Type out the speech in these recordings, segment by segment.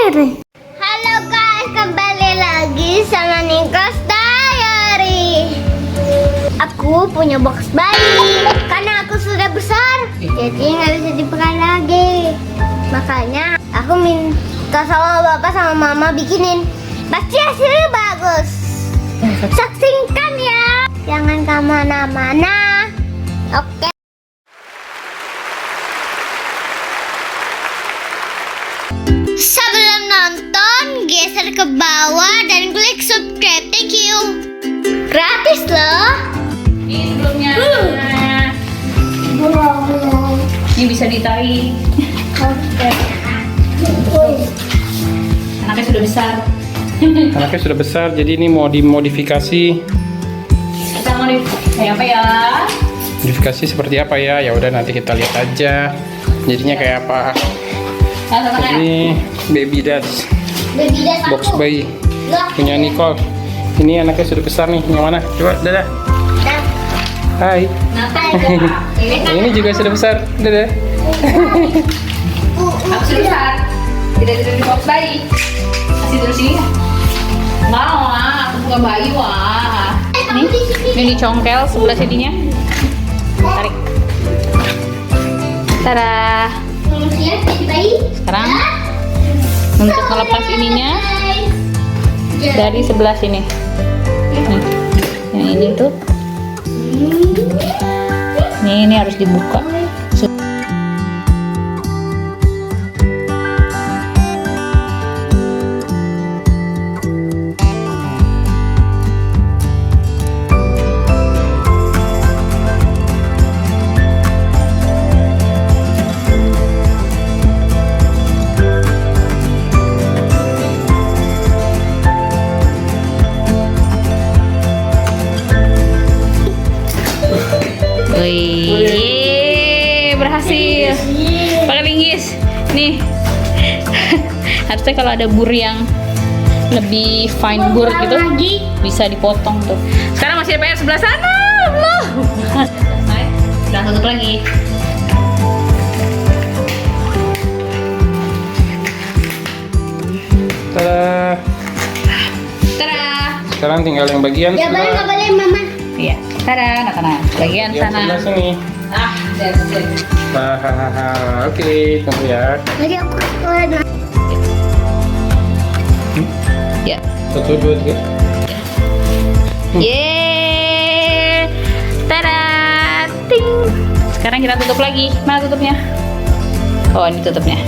Diary. Halo guys, kembali lagi sama Nikos Diary. Aku punya box bayi karena aku sudah besar, jadi nggak bisa dipakai lagi. Makanya aku minta sama bapak sama mama bikinin. Pasti hasilnya bagus. Saksikan ya, jangan kemana-mana. Oke. Sebelum nonton, geser ke bawah dan klik subscribe. Thank you. Gratis loh. Ini sebelumnya. Ini bisa ditarik. Anaknya sudah besar. Anaknya sudah besar, jadi ini mau dimodifikasi. Kita mau kayak apa ya? Modifikasi seperti apa ya? Ya udah nanti kita lihat aja. Jadinya kayak apa? Ini baby dance, Baby dan box aku. bayi Loh. punya Nicole. Ini anaknya sudah besar nih. Yang mana? Coba, dadah. Dah. Hai. Ini juga sudah besar. Dadah. Aku sudah besar. Tidak tidur di box bayi. Masih tidur sini. Mau lah, aku bukan bayi wah. Ini dicongkel sebelah sininya. Tarik. Tada. Siap jadi bayi. Sekarang untuk melepas ininya dari sebelah sini. Nih, yang ini tuh. Ini harus dibuka. Wih, berhasil. Pakai linggis. Nih. Harusnya kalau ada bur yang lebih fine bur gitu bisa dipotong tuh. Sekarang masih ada PR sebelah sana. Belum. Udah tutup lagi. Tada. Tada. Sekarang tinggal yang bagian Ya boleh nggak sebelah. boleh mama. Iya. Tada, nah, bagian Yang sana. sebelah sini. Ah, Hahaha. Oke, tunggu ya. Lagi aku keluar. Ya. 1, 2, 3. Yeay. Tada. Ting. Sekarang kita tutup lagi. Mana tutupnya? Oh, ini tutupnya.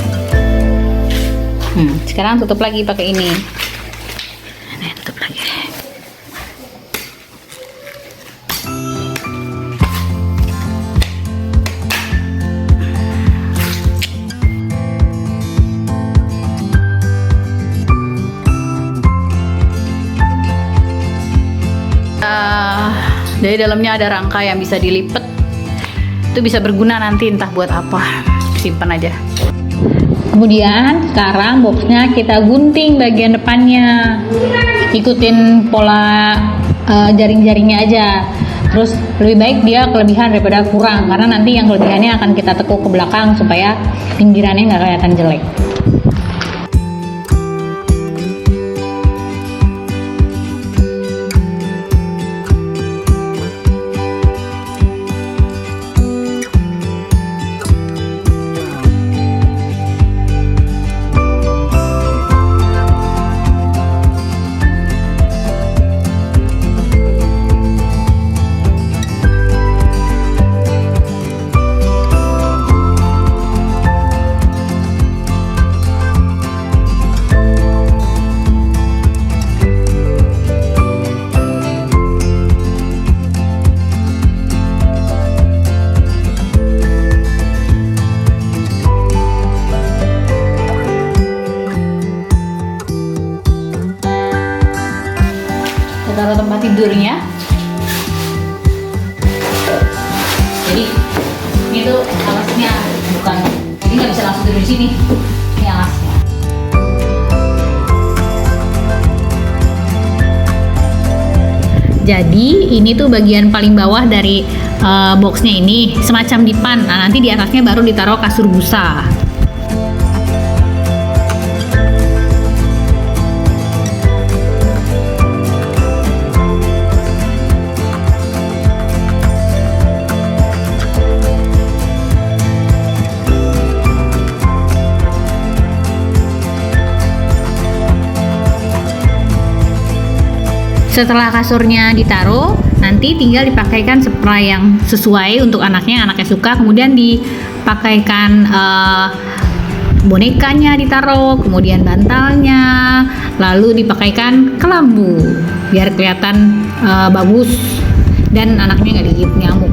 Sekarang tutup lagi pakai ini. Nah, tutup lagi. Dari dalamnya ada rangka yang bisa dilipat. Itu bisa berguna nanti entah buat apa. Simpan aja. Kemudian sekarang boxnya kita gunting bagian depannya. Ikutin pola jaring-jaringnya aja. Terus lebih baik dia kelebihan daripada kurang, karena nanti yang kelebihannya akan kita tekuk ke belakang supaya pinggirannya nggak kelihatan jelek. Taruh tempat tidurnya. Jadi ini tuh alasnya bukan, jadi nggak bisa langsung tidur di sini. Ini alasnya. Jadi ini tuh bagian paling bawah dari boxnya ini, semacam dipan. Nah, nanti di atasnya baru ditaruh kasur busa. Setelah kasurnya ditaruh, nanti tinggal dipakaikan spray yang sesuai untuk anaknya suka, kemudian dipakaikan bonekanya ditaruh, kemudian bantalnya, lalu dipakaikan kelambu biar kelihatan bagus dan anaknya nggak digigit nyamuk.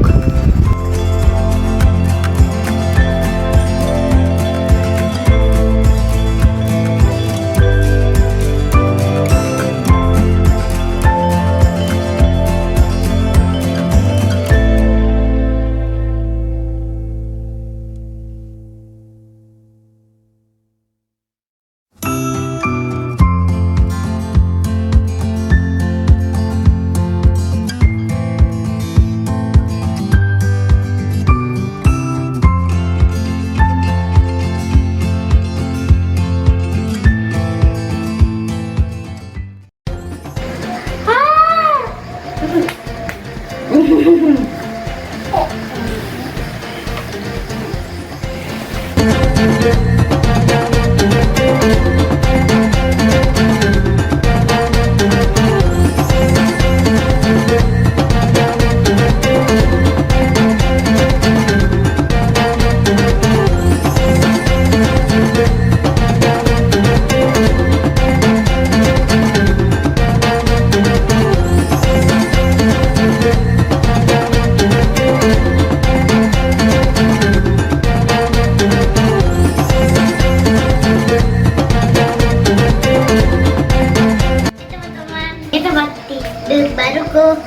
baruku.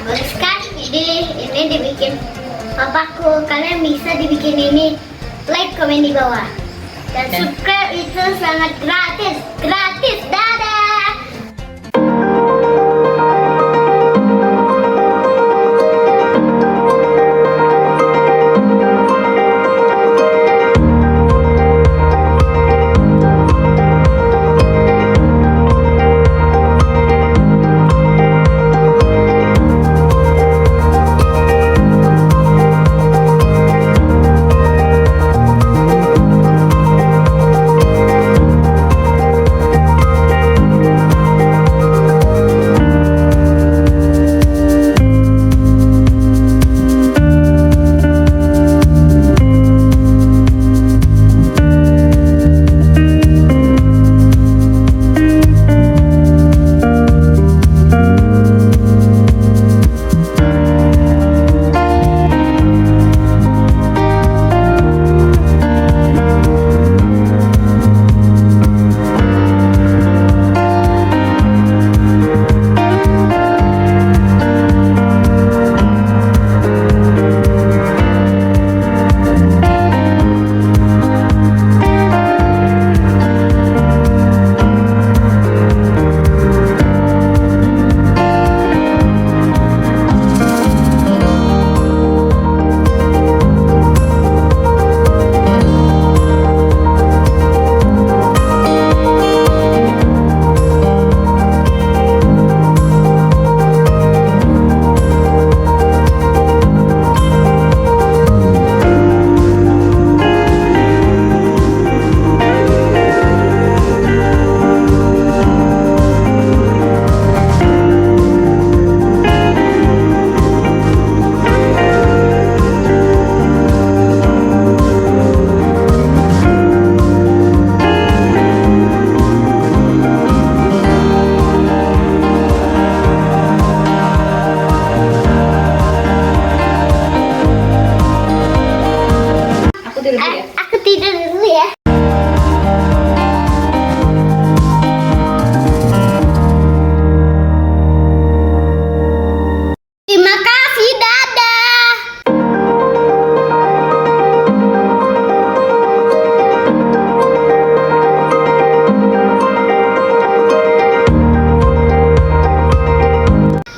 Bagus sekali ini dibikin papaku. Kalian bisa dibikin ini, like, komen di bawah dan subscribe, itu sangat gratis. Dadah.